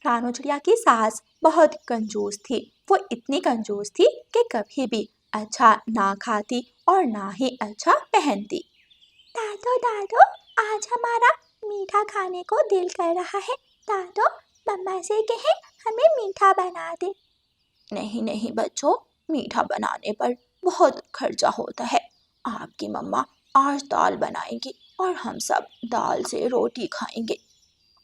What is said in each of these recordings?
रानू चिड़िया की सास बहुत कंजूस थी। वो इतनी कंजूस थी कि कभी भी अच्छा ना खाती और ना ही अच्छा पहनती। दादो दादो, आज हमारा मीठा खाने को दिल कर रहा है। दादो, मम्मा से कहे हमें मीठा बना दे। नहीं नहीं बच्चों, मीठा बनाने पर बहुत खर्चा होता है। आपकी मम्मा आज दाल बनाएंगी और हम सब दाल से रोटी खाएंगे।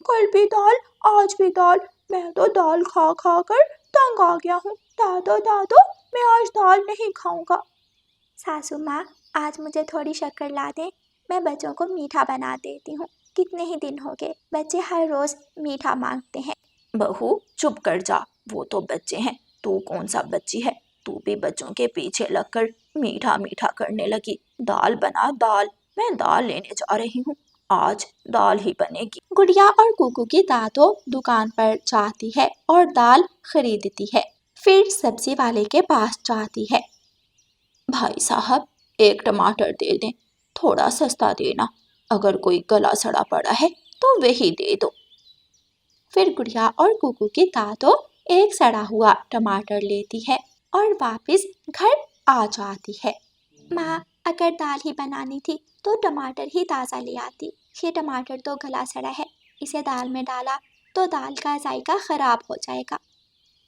कल भी दाल, आज भी दाल। मैं तो दाल खा खा कर तंग आ गया हूँ। दादो दादो, मैं आज दाल नहीं खाऊंगा। सासू माँ, आज मुझे थोड़ी शक्कर ला दें, मैं बच्चों को मीठा बना देती हूँ। कितने ही दिन हो गए, बच्चे हर रोज मीठा मांगते हैं। बहू चुप कर जा, वो तो बच्चे हैं, तू कौन सा बच्ची है। तू भी बच्चों के पीछे लगकर मीठा मीठा करने लगी। दाल बना दाल, मैं दाल लेने जा रही हूँ, आज दाल ही बनेगी। गुड़िया और कुकू की दादो दुकान पर जाती है और दाल खरीदती है। फिर सब्जी वाले के पास जाती है। भाई साहब, एक टमाटर दे दें, थोड़ा सस्ता देना, अगर कोई गला सड़ा पड़ा है तो वही दे दो। फिर गुड़िया और कुकू की दादो एक सड़ा हुआ टमाटर लेती है और वापस घर आ जाती है। माँ, अगर दाल ही बनानी थी तो टमाटर ही ताज़ा ले आती। ये टमाटर तो गला सड़ा है, इसे दाल में डाला तो दाल का जायका खराब हो जाएगा।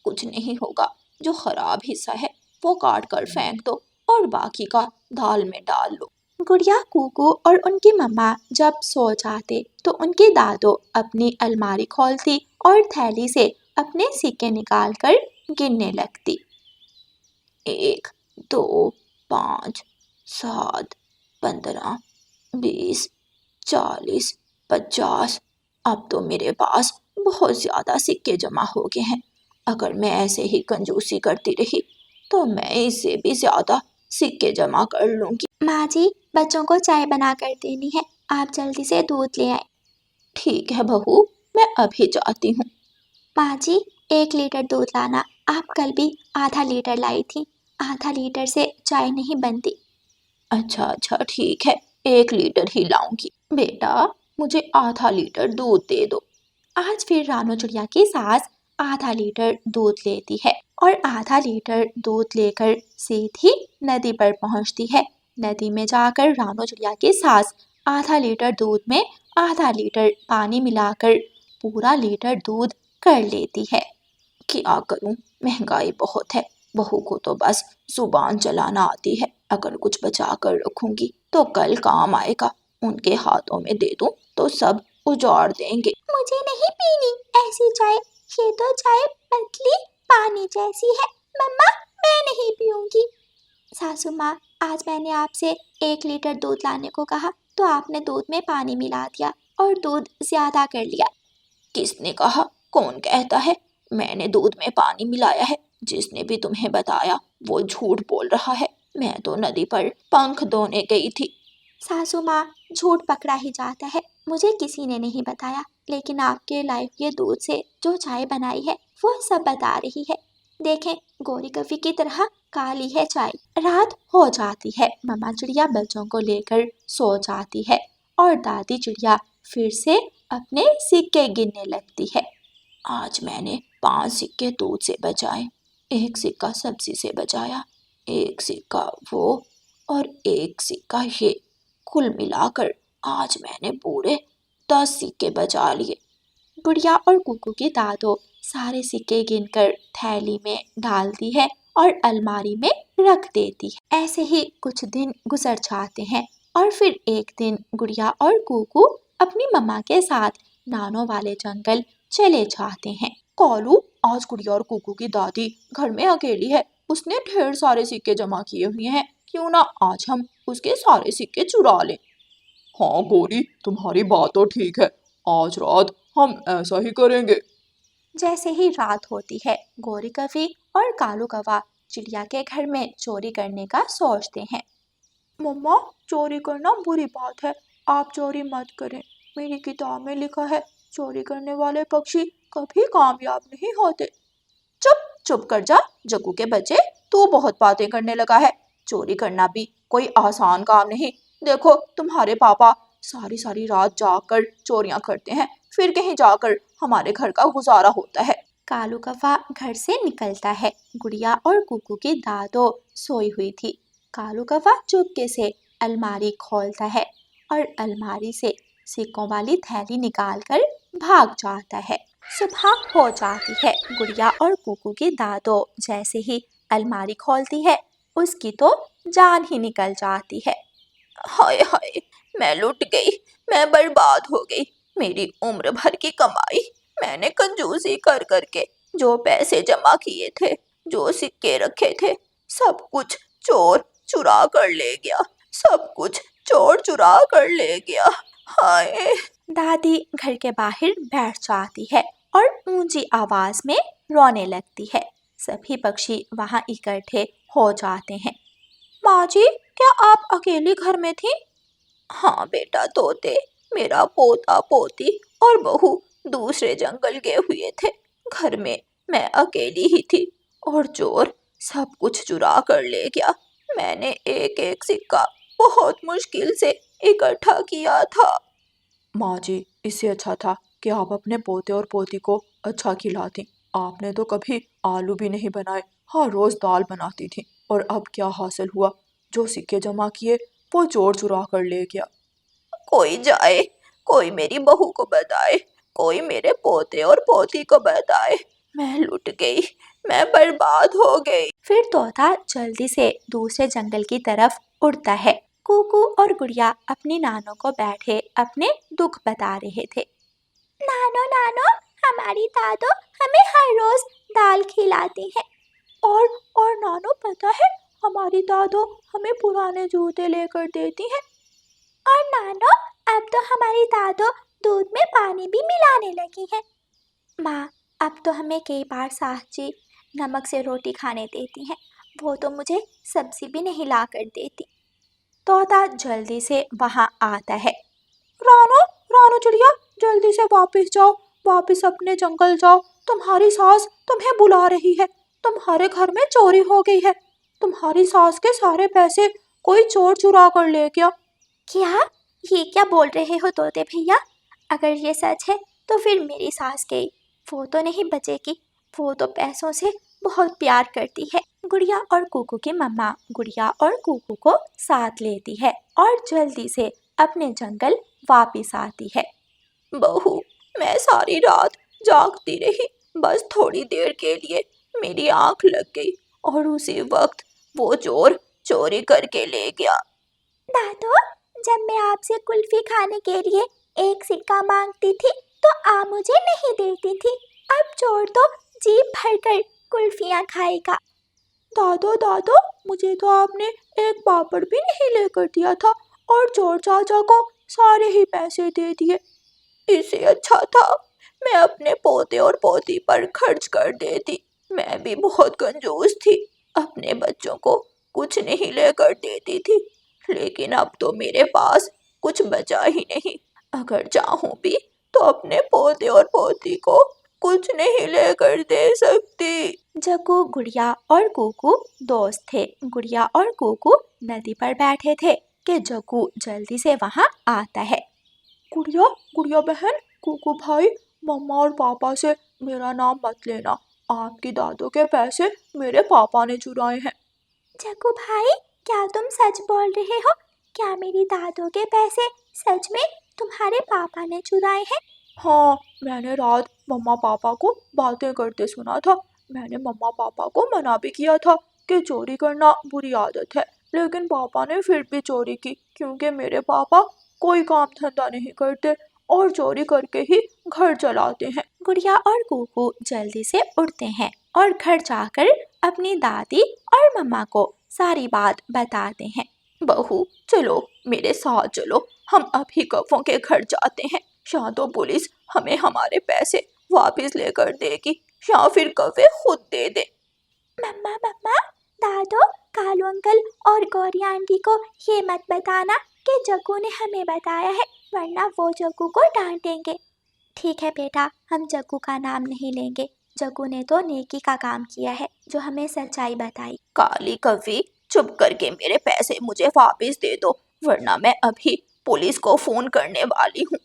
कुछ नहीं होगा, जो खराब हिस्सा है वो काट कर फेंक दो और बाकी का दाल में डाल लो। गुड़िया, कुकू और उनकी मम्मा जब सो जाते तो उनकी दादो अपनी अलमारी खोलती और थैली से अपने सिक्के निकाल कर गिनने लगती। 1, 2, 5, 7, 15, 20, 40, 50। अब तो मेरे पास बहुत ज़्यादा सिक्के जमा हो गए हैं। अगर मैं ऐसे ही कंजूसी करती रही तो मैं इससे भी ज़्यादा सिक्के जमा कर लूँगी। माँ जी, बच्चों को चाय बना कर देनी है, आप जल्दी से दूध ले आए। ठीक है बहू, मैं अभी जाती हूँ। माँ जी, 1 लीटर दूध लाना, आप कल भी आधा लीटर लाई थी, आधा लीटर से चाय नहीं बनती। अच्छा अच्छा ठीक है, 1 लीटर ही लाऊंगी। बेटा, मुझे आधा लीटर दूध दे दो। आज फिर रानू चिड़िया की सास आधा लीटर दूध लेती है और आधा लीटर दूध लेकर सीधी नदी पर पहुंचती है। नदी में जाकर रानू चिड़िया की सास आधा लीटर दूध में आधा लीटर पानी मिलाकर पूरा लीटर दूध कर लेती है। क्या करूं, महंगाई बहुत है, बहू को तो बस जुबान चलाना आती है। अगर कुछ बचा कर रखूंगी तो कल काम आएगा, उनके हाथों में दे दूं तो सब उजाड़ देंगे। मुझे नहीं पीनी ऐसी चाय, ये तो चाय पतली पानी जैसी है। मम्मा, मैं नहीं पीऊंगी। सासू माँ, आज मैंने आपसे 1 लीटर दूध लाने को कहा तो आपने दूध में पानी मिला दिया और दूध ज्यादा कर लिया। किसने कहा, कौन कहता है मैंने दूध में पानी मिलाया है? जिसने भी तुम्हें बताया वो झूठ बोल रहा है। मैं तो नदी पर पंख धोने गई थी। सासू माँ, झूठ पकड़ा ही जाता है, मुझे किसी ने नहीं बताया, लेकिन आपके लाए हुए दूध से जो चाय बनाई है वो सब बता रही है। देखें, गोरी कफी की तरह काली है चाय। रात हो जाती है, मम्मा चिड़िया बच्चों को लेकर सो जाती है और दादी चिड़िया फिर से अपने सिक्के गिनने लगती है। आज मैंने 5 सिक्के दूध से बचाए, 1 सिक्का सब्जी से बचाया, 1 सिक्का वो और 1 सिक्का ये। कुल मिलाकर आज मैंने पूरे 10 सिक्के बचा लिए। गुड़िया और कुकू की दादो सारे सिक्के गिनकर थैली में डालती है और अलमारी में रख देती है। ऐसे ही कुछ दिन गुजर जाते हैं और फिर एक दिन गुड़िया और कुकू अपनी मम्मा के साथ नानों वाले जंगल चले जाते हैं। कालू, आज गुड़िया और कुकू की दादी घर में अकेली है, उसने ढेर सारे सिक्के जमा किए हुए हैं, क्यों ना आज हम उसके सारे सिक्के चुरा लें। हाँ गोरी, तुम्हारी बात तो ठीक है, आज रात हम ऐसा ही करेंगे। जैसे ही रात होती है, गोरी कफी और कालू कौवा चिड़िया के घर में चोरी करने का सोचते हैं। मम्मा, चोरी करना बुरी बात है, आप चोरी मत करें। मेरी किताब में लिखा है चोरी करने वाले पक्षी कभी कामयाब नहीं होते। चुप चुप कर जा जग्गू के बच्चे, तू बहुत बातें करने लगा है। चोरी करना भी कोई आसान काम नहीं। देखो, तुम्हारे पापा सारी सारी रात जाकर चोरियां करते हैं, फिर कहीं जाकर हमारे घर का गुजारा होता है। कालू कौवा घर से निकलता है। गुड़िया और कुकू की दादो सोई हुई थी। कालू कौवा चुपके से अलमारी खोलता है और अलमारी से सिक्कों वाली थैली निकालकर भाग जाता है। सुबह हो जाती है। गुड़िया और कुकू की दादो जैसे ही अलमारी खोलती है, उसकी तो जान ही निकल जाती है। हाय हाय, मैं लुट गई, मैं बर्बाद हो गई। मेरी उम्र भर की कमाई मैंने कंजूसी कर करके जो पैसे जमा किए थे, जो सिक्के रखे थे, सब कुछ चोर चुरा कर ले गया। सब कुछ चोर चुरा कर ले गया। हाय। दादी घर के बाहर बैठ जाती है और ऊंची आवाज में रोने लगती है। सभी पक्षी वहां इकट्ठे हो जाते हैं। माँ जी, क्या आप अकेली घर में थी? हाँ बेटा तोते, मेरा पोता पोती और बहू दूसरे जंगल गए हुए थे। घर में मैं अकेली ही थी और चोर सब कुछ चुरा कर ले गया। मैंने एक एक सिक्का बहुत मुश्किल से इकट्ठा किया था। माँ जी, इससे अच्छा था कि आप अपने पोते और पोती को अच्छा खिलाती। आपने तो कभी आलू भी नहीं बनाए, हर रोज दाल बनाती थी। और अब क्या हासिल हुआ? जो सिक्के जमा किए वो चोर चुरा कर ले गया। कोई जाए, कोई मेरी बहू को बताए, कोई मेरे पोते और पोती को बताए। मैं लुट गई, मैं बर्बाद हो गई। फिर तोता जल्दी से दूसरे जंगल की तरफ उड़ता है। कुकू और गुड़िया अपनी नानो को बैठे अपने दुख बता रहे थे। नानो नानो, हमारी दादो हमें हर रोज दाल खिलाती है। और नानो पता है, हमारी दादो हमें पुराने जूते लेकर देती है। और नानो, अब तो हमारी दादो दूध में पानी भी मिलाने लगी है। माँ, अब तो हमें कई बार साहजी नमक से रोटी खाने देती हैं। वो तो मुझे सब्जी भी नहीं ला कर देती। तोता जल्दी से वहाँ आता है। रानो, रानो चिड़िया, जल्दी से वापस जाओ, वापस अपने जंगल जाओ। तुम्हारी सास तुम्हें बुला रही है। तुम्हारे घर में चोरी हो गई है। तुम्हारी सास के सारे पैसे कोई चोर चुरा कर ले गया। क्या? ये क्या बोल रहे हो तोते भैया? अगर ये सच है तो फिर मेरी सास गई, वो तो नहीं बचेगी। वो तो पैसों से बहुत प्यार करती है। गुड़िया और कुकू की मम्मा गुड़िया और कुकू को साथ लेती है और जल्दी से अपने जंगल वापस आती है। बहू, मैं सारी रात जागती रही, बस थोड़ी देर के लिए मेरी आंख लग गई और उसी वक्त वो चोर चोरी करके ले गया। दादो, जब मैं आपसे कुल्फी खाने के लिए एक सिक्का मांगती थी तो आप मुझे नहीं देती थी। अब चोर तो जी भरकर कुल्फियाँ खाएगा। दादो दादो, मुझे तो आपने एक पापड़ भी नहीं लेकर दिया था और चोर चाचा को सारे ही पैसे दे दिए। इससे अच्छा था मैं अपने पोते और पोती पर खर्च कर देती। मैं भी बहुत कंजूस थी, अपने बच्चों को कुछ नहीं लेकर देती थी। लेकिन अब तो मेरे पास कुछ बचा ही नहीं। अगर चाहूं भी तो अपने पोते और पोती को कुछ नहीं लेकर दे सकती। जग्गू, गुड़िया और कुकू दोस्त थे। गुड़िया और कुकू नदी पर बैठे थे कि जग्गू जल्दी से वहाँ आता है। गुड़िया, गुड़िया बहन, कुकू भाई, मम्मा और पापा से मेरा नाम मत लेना। आपकी दादों के पैसे मेरे पापा ने चुराए हैं। जग्गू भाई, क्या तुम सच बोल रहे हो? क्या मेरी दादों के पैसे सच में तुम्हारे पापा ने चुराए हैं? हाँ, मैंने रात मम्मा पापा को बातें करते सुना था। मैंने मम्मा पापा को मना भी किया था कि चोरी करना बुरी आदत है, लेकिन पापा ने फिर भी चोरी की क्योंकि मेरे पापा कोई काम धंधा नहीं करते और चोरी करके ही घर चलाते हैं। गुड़िया और कुकू जल्दी से उठते हैं और घर जाकर अपनी दादी और मम्मा को सारी बात बताते हैं। बहू, चलो मेरे साथ चलो, हम अभी कौवों के घर जाते हैं। या तो पुलिस हमें हमारे पैसे वापस लेकर देगी या फिर कौवे खुद दे दे। मम्मा मम्मा, दादो, कालू अंकल और गौरी आंटी को ये मत बताना कि जग्गू ने हमें बताया है, वरना वो जग्गू को डांटेंगे। ठीक है बेटा, हम जग्गू का नाम नहीं लेंगे। जग्गू ने तो नेकी का काम किया है, जो हमें सच्चाई बताई। काली कौवी, चुप करके मेरे पैसे मुझे वापस दे दो, वरना मैं अभी पुलिस को फोन करने वाली हूँ।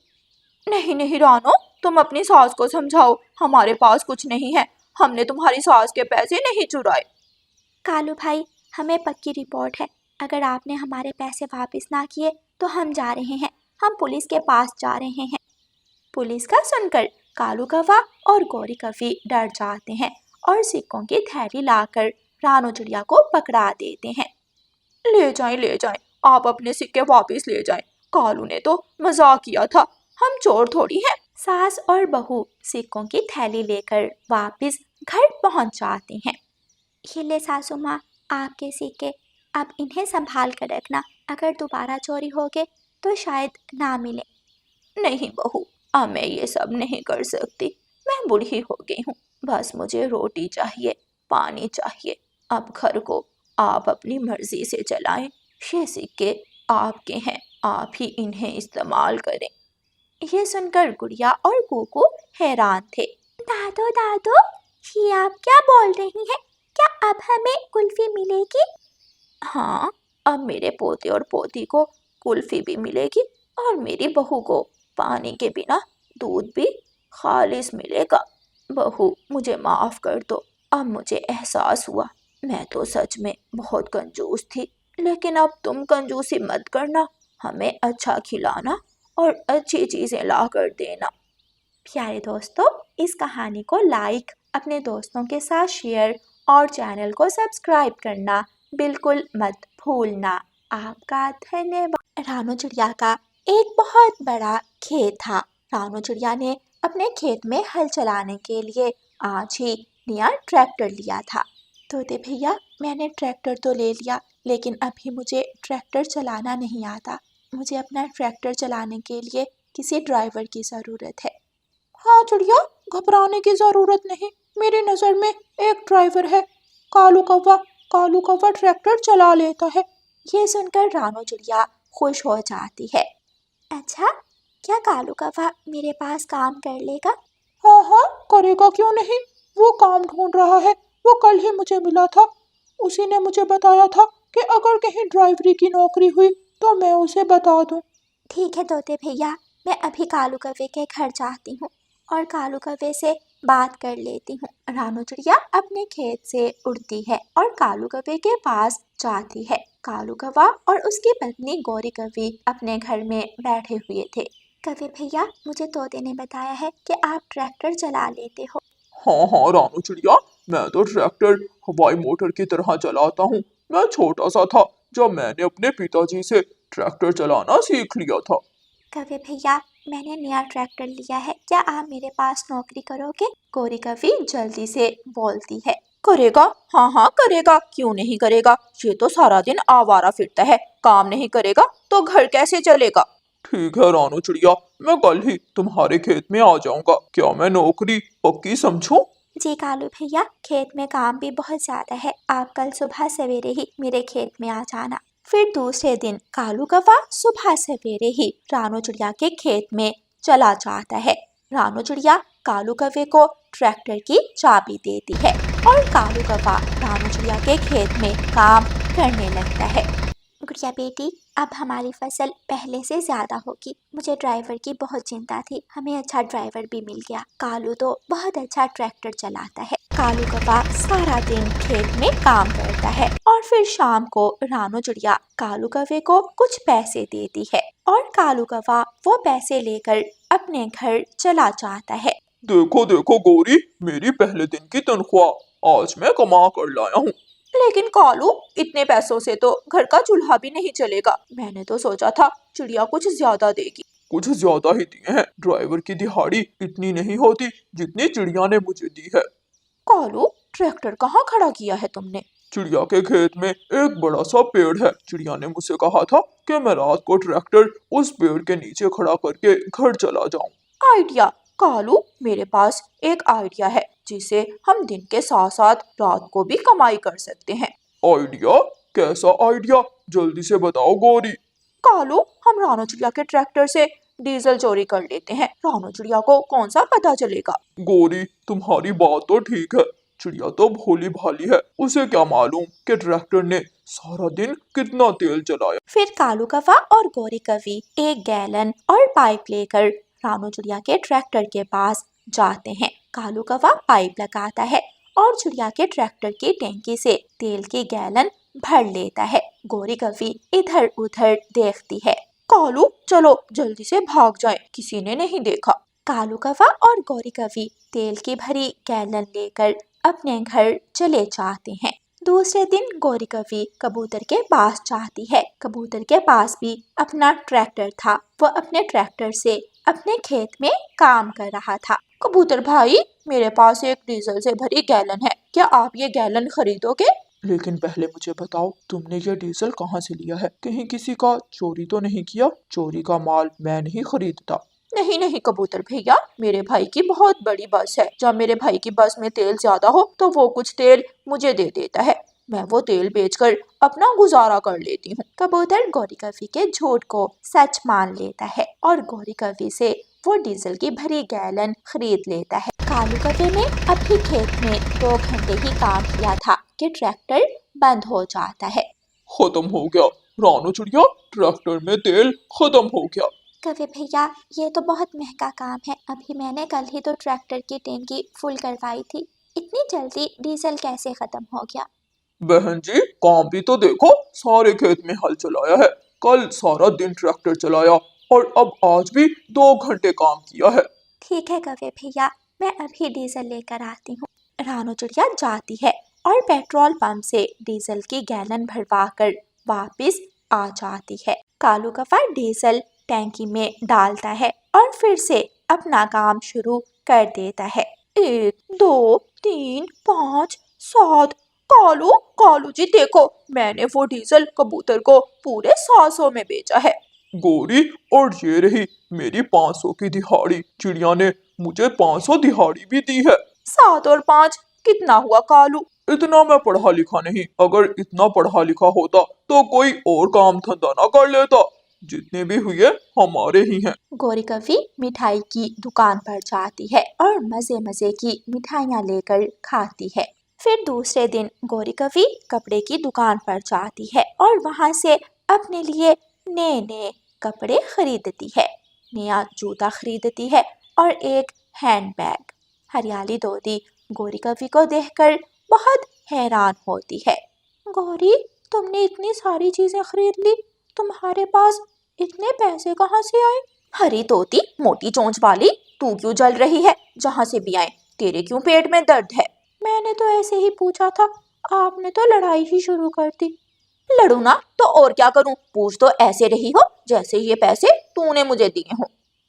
नहीं नहीं रानो, तुम अपनी सास को समझाओ, हमारे पास कुछ नहीं है, हमने तुम्हारी सास के पैसे नहीं चुराए। कालू भाई, हमें पक्की रिपोर्ट है, अगर आपने हमारे पैसे वापस ना किए तो हम जा रहे हैं, हम पुलिस के पास जा रहे हैं। पुलिस का सुनकर कालू कौवा और गौरी कौवी डर जाते हैं और सिक्कों की थैली लाकर रानू चिड़िया को पकड़ा देते हैं। ले जाएं, आप अपने सिक्के वापस ले जाएं। कालू ने तो मजाक किया था, हम चोर थोड़ी हैं। सास और बहू सिक्कों की थैली लेकर वापस घर पहुंच जाते हैं। ये ले सासू माँ, आपके सिक्के, अब इन्हें संभाल कर रखना, अगर दोबारा चोरी हो गए तो शायद ना मिले। नहीं बहू, अब मैं ये सब नहीं कर सकती, मैं बूढ़ी हो गई हूँ, बस मुझे रोटी चाहिए, पानी चाहिए। अब घर को आप अपनी मर्जी से चलाएं, ये सिक्के आपके हैं, आप ही इन्हें इस्तेमाल करें। ये सुनकर गुड़िया और कुकू हैरान थे। दादो दादो, ये आप क्या बोल रही हैं? क्या अब हमें कुल्फी मिलेगी? हाँ, अब मेरे पोते और पोती को कुल्फी भी मिलेगी और मेरी बहू को पानी के बिना दूध भी खालिस मिलेगा। बहू, मुझे माफ़ कर दो, अब मुझे एहसास हुआ मैं तो सच में बहुत कंजूस थी, लेकिन अब तुम कंजूसी मत करना, हमें अच्छा खिलाना और अच्छी चीज़ें ला कर देना। प्यारे दोस्तों, इस कहानी को लाइक, अपने दोस्तों के साथ शेयर और चैनल को सब्सक्राइब करना बिल्कुल मत भूलना। आपका धन्यवाद। रानू चिड़िया का एक बहुत बड़ा खेत था। रानू चिड़िया ने अपने खेत में हल चलाने के लिए आज ही नया ट्रैक्टर लिया था। तोते भैया, मैंने ट्रैक्टर तो ले लिया, लेकिन अभी मुझे ट्रैक्टर चलाना नहीं आता। मुझे अपना ट्रैक्टर चलाने के लिए किसी ड्राइवर की ज़रूरत है। हाँ चिड़िया, घबराने की ज़रूरत नहीं, मेरी नज़र में एक ड्राइवर है, कालू कौवा। कालू कौवा ट्रैक्टर चला लेता है। ये सुनकर रानू चिड़िया खुश हो जाती है। अच्छा, क्या कालू कौवा मेरे पास काम कर लेगा? हाँ हाँ, करेगा क्यों नहीं, वो काम ढूंढ रहा है, वो कल ही मुझे मिला था, उसी ने मुझे बताया था कि अगर कहीं ड्राइवरी की नौकरी हुई तो मैं उसे बता दूं। ठीक है तोते भैया, मैं अभी कालू कौवे के घर जाती हूँ और कालू कौवे से बात कर लेती हूँ। रानू चिड़िया अपने खेत से उड़ती है और कालू कौवे के पास जाती है। कालू कौवा और उसकी पत्नी गौरी कौवी अपने घर में बैठे हुए थे। कौवे भैया, मुझे तोते ने बताया है कि आप ट्रैक्टर चला लेते हो। हाँ हाँ रानू चिड़िया, मैं तो ट्रैक्टर हवाई मोटर की तरह चलाता हूँ। मैं छोटा सा था जब मैंने अपने पिताजी से ट्रैक्टर चलाना सीख लिया था। कौवे भैया, मैंने नया ट्रैक्टर लिया है, क्या आप मेरे पास नौकरी करोगे? गौरी कौवी जल्दी से बोलती है। करेगा, हाँ हाँ करेगा, क्यों नहीं करेगा, ये तो सारा दिन आवारा फिरता है, काम नहीं करेगा तो घर कैसे चलेगा। ठीक है रानू चिड़िया, मैं कल ही तुम्हारे खेत में आ जाऊंगा, क्या मैं नौकरी पक्की समझूं? जी कालू भैया, खेत में काम भी बहुत ज्यादा है, आप कल सुबह सवेरे ही मेरे खेत में आ जाना। फिर दूसरे दिन कालू कौवा सुबह सवेरे ही रानू चिड़िया के खेत में चला जाता है। रानू चिड़िया कालू कौवे को ट्रैक्टर की चाबी देती है और कालू कौवा रानू चिड़िया के खेत में काम करने लगता है। गुड़िया बेटी, अब हमारी फसल पहले से ज्यादा होगी। मुझे ड्राइवर की बहुत चिंता थी, हमें अच्छा ड्राइवर भी मिल गया। कालू तो बहुत अच्छा ट्रैक्टर चलाता है। कालू कौवा सारा दिन खेत में काम करता है और फिर शाम को रानू चिड़िया कालू कौवे को कुछ पैसे देती है और कालू कौवा वो पैसे लेकर अपने घर चला जाता है। देखो देखो गौरी, मेरी पहले दिन की तनख्वाह आज मैं कमा कर लाया हूँ। लेकिन कालू, इतने पैसों से तो घर का चूल्हा भी नहीं चलेगा, मैंने तो सोचा था चिड़िया कुछ ज्यादा देगी। कुछ ज्यादा ही दिए हैं, ड्राइवर की दिहाड़ी इतनी नहीं होती जितनी चिड़िया ने मुझे दी है। कालू, ट्रैक्टर कहाँ खड़ा किया है तुमने? चिड़िया के खेत में एक बड़ा सा पेड़ है, चिड़िया ने मुझसे कहा था कि मैं रात को ट्रैक्टर उस पेड़ के नीचे खड़ा करके घर चला जाऊं। आइडिया कालू, मेरे पास एक आइडिया है जिसे हम दिन के साथ साथ रात को भी कमाई कर सकते हैं। आइडिया? कैसा आइडिया, जल्दी से बताओ गौरी। कालू, हम रानू चिड़िया के ट्रैक्टर से डीजल चोरी कर लेते हैं, रानू चिड़िया को कौन सा पता चलेगा। गौरी, तुम्हारी बात तो ठीक है, चिड़िया तो भोली भाली है, उसे क्या मालूम कि ट्रैक्टर ने सारा दिन कितना तेल चलाया। फिर कालू कौवा और गौरी कौवी एक गैलन और पाइप लेकर रानू चिड़िया के ट्रैक्टर के पास जाते हैं। कालू कौवा पाइप लगाता है और चिड़िया के ट्रैक्टर की टैंकी से तेल की गैलन भर लेता है। गोरी कौवी इधर उधर देखती है। कालू चलो जल्दी से भाग जाएं, किसी ने नहीं देखा। कालू कौवा और गोरी कौवी तेल की भरी गैलन लेकर अपने घर चले जाते हैं। दूसरे दिन गोरी कौवी कबूतर के पास जाती है। कबूतर के पास भी अपना ट्रैक्टर था। वो अपने ट्रैक्टर से अपने खेत में काम कर रहा था। कबूतर भाई, मेरे पास एक डीजल से भरी गैलन है, क्या आप ये गैलन खरीदोगे? लेकिन पहले मुझे बताओ, तुमने ये डीजल कहाँ से लिया है? कहीं किसी का चोरी तो नहीं किया? चोरी का माल मैं नहीं खरीदता। नहीं नहीं कबूतर भैया, मेरे भाई की बहुत बड़ी बस है। जब मेरे भाई की बस में तेल ज्यादा हो तो वो कुछ तेल मुझे दे देता है। मैं वो तेल बेचकर अपना गुजारा कर लेती हूँ। कबूतर गौरी कौवी के झूठ को सच मान लेता है और गौरी कौवी से वो डीजल की भरी गैलन खरीद लेता है। कालू कौवे ने अभी खेत में 2 घंटे ही काम किया था कि ट्रैक्टर बंद हो जाता है। खत्म हो गया रानू चिड़िया, ट्रैक्टर में तेल खत्म हो गया। कौवे भैया, ये तो बहुत महंगा काम है। अभी मैंने कल ही तो ट्रैक्टर की टैंकी फुल करवाई थी। इतनी जल्दी डीजल कैसे खत्म हो गया? बहन जी, काम भी तो देखो, सारे खेत में हल चलाया है, कल सारा दिन ट्रैक्टर चलाया और अब आज भी 2 घंटे काम किया है। ठीक है कौवे भैया, मैं अभी डीजल लेकर आती हूँ। रानू चिड़िया जाती है और पेट्रोल पंप से डीजल की गैलन भरवा कर वापिस आ जाती है। कालू कौवा डीजल टैंकी में डालता है और फिर से अपना काम शुरू कर देता है। 1 2 3 5 7। कालू कालू जी देखो, मैंने वो डीजल कबूतर को पूरे 700 में बेचा है। गोरी, और ये रही मेरी 500 की दिहाड़ी। चिड़िया ने मुझे 500 दिहाड़ी भी दी है। 7 और 5 कितना हुआ कालू? इतना मैं पढ़ा लिखा नहीं, अगर इतना पढ़ा लिखा होता तो कोई और काम धंधा ना कर लेता। जितने भी हुए हमारे ही हैं। गोरी कौवी मिठाई की दुकान पर जाती है और मजे मजे की मिठाइयाँ लेकर खाती है। फिर दूसरे दिन गोरी कौवी कपड़े की दुकान पर जाती है और वहाँ से अपने लिए नए नए कपड़े खरीदती है। नया जूता खरीदती है और एक हैंडबैग। हरियाली दौदी गोरी कौवी को देखकर बहुत हैरान होती है। गौरी, तुमने इतनी सारी चीजें खरीद ली, तुम्हारे पास इतने पैसे कहाँ से आए? हरी तोती मोटी चोंच वाली, तू क्यों जल रही है? जहाँ से भी आए, तेरे क्यों पेट में दर्द है? मैंने तो ऐसे ही पूछा था, आपने तो लड़ाई ही शुरू कर दी। लड़ू ना तो और क्या करूं? पूछ तो ऐसे रही हो जैसे ये पैसे तूने मुझे दिए हों।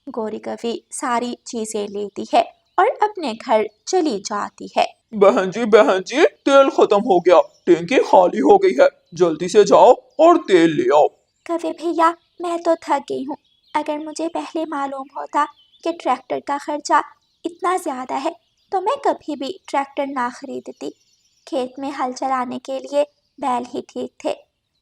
गोरी कौवी सारी चीजें लेती है और अपने घर चली जाती है। बहन जी, तेल खत्म हो गया, टैंकी खाली हो गई है, जल्दी से जाओ और तेल ले आओ। कौवे भैया, मैं तो थक गई हूँ। अगर मुझे पहले मालूम होता कि ट्रैक्टर का खर्चा इतना ज़्यादा है तो मैं कभी भी ट्रैक्टर ना खरीदती। खेत में हल चलाने के लिए बैल ही ठीक थे।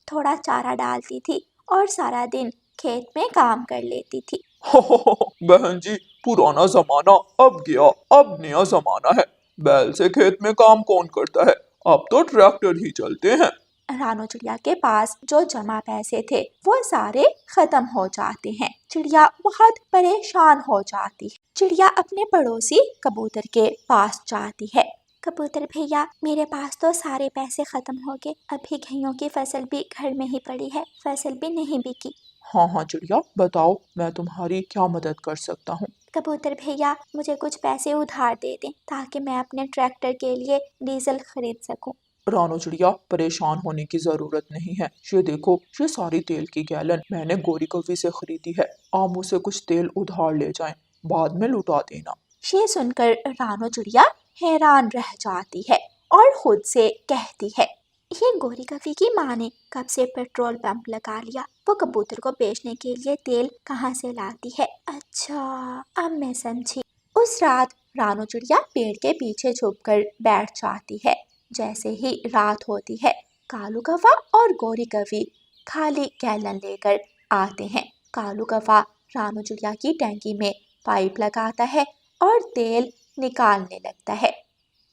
थोड़ा चारा डालती थी और सारा दिन खेत में काम कर लेती थी। बहन जी, पुराना जमाना अब गया, अब नया जमाना है। बैल से खेत में काम कौन करता है? अब तो ट्रैक्टर ही चलते हैं। रानू चिड़िया के पास जो जमा पैसे थे वो सारे खत्म हो जाते हैं। चिड़िया बहुत परेशान हो जाती है। चिड़िया अपने पड़ोसी कबूतर के पास जाती है। कबूतर भैया, मेरे पास तो सारे पैसे खत्म हो गए। अभी गेहूं की फसल भी घर में ही पड़ी है, फसल भी नहीं बिकी। हाँ चिड़िया, बताओ मैं तुम्हारी क्या मदद कर सकता हूँ? कबूतर भैया, मुझे कुछ पैसे उधार दे दें ताकि मैं अपने ट्रैक्टर के लिए डीजल खरीद सकूं। रानू चिड़िया, परेशान होने की जरूरत नहीं है। ये देखो, ये सारी तेल की गैलन मैंने गोरी कौवी से खरीदी है। आप मुझसे कुछ तेल उधार ले जाएं, बाद में लौटा देना। ये सुनकर रानू चिड़िया हैरान रह जाती है और खुद से कहती है, ये गोरी कौवी की माँ ने कब से पेट्रोल पंप लगा लिया? वो कबूतर को बेचने के लिए तेल कहाँ से लाती है? अच्छा, अब मैं समझी। उस रात रानू चिड़िया पेड़ के पीछे छुपकर बैठ जाती है। जैसे ही रात होती है, कालू कौवा और गोरी कौवी खाली गैलन लेकर आते हैं। कालू कौवा रानू चिड़िया की टैंकी में पाइप लगाता है और तेल निकालने लगता है।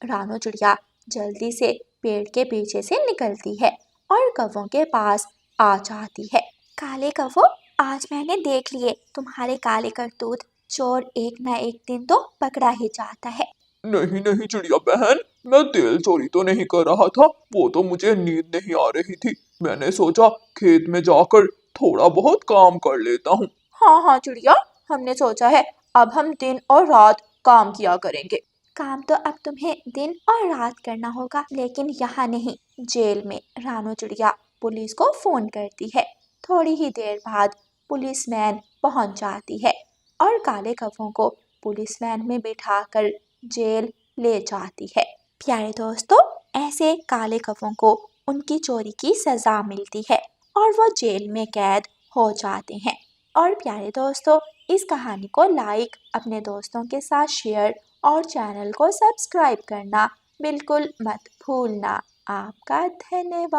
रानू चिड़िया जल्दी से पेड़ के पीछे से निकलती है और कौवों के पास आ जाती है। काले कौवो, आज मैंने देख लिए तुम्हारे काले करतूत। चोर एक ना एक दिन तो पकड़ा ही जाता है। नहीं नहीं चिड़िया बहन, मैं तेल चोरी तो नहीं कर रहा था, वो तो मुझे नींद नहीं आ रही थी। मैंने सोचा खेत में जाकर थोड़ा बहुत काम कर लेता हूँ। हाँ हाँ चिड़िया, हमने सोचा है अब हम दिन और रात काम किया करेंगे। काम तो अब तुम्हें दिन और रात करना होगा, लेकिन यहाँ नहीं, जेल में। रानू चिड़िया पुलिस को फोन करती है। थोड़ी ही देर बाद पुलिसमैन पहुंच जाती है और काले कौवों को पुलिस वैन में बिठाकर जेल ले जाती है। प्यारे दोस्तों, ऐसे काले कौवों को उनकी चोरी की सजा मिलती है और वो जेल में कैद हो जाते हैं। और प्यारे दोस्तों, इस कहानी को लाइक, अपने दोस्तों के साथ शेयर और चैनल को सब्सक्राइब करना बिल्कुल मत भूलना। आपका धन्यवाद।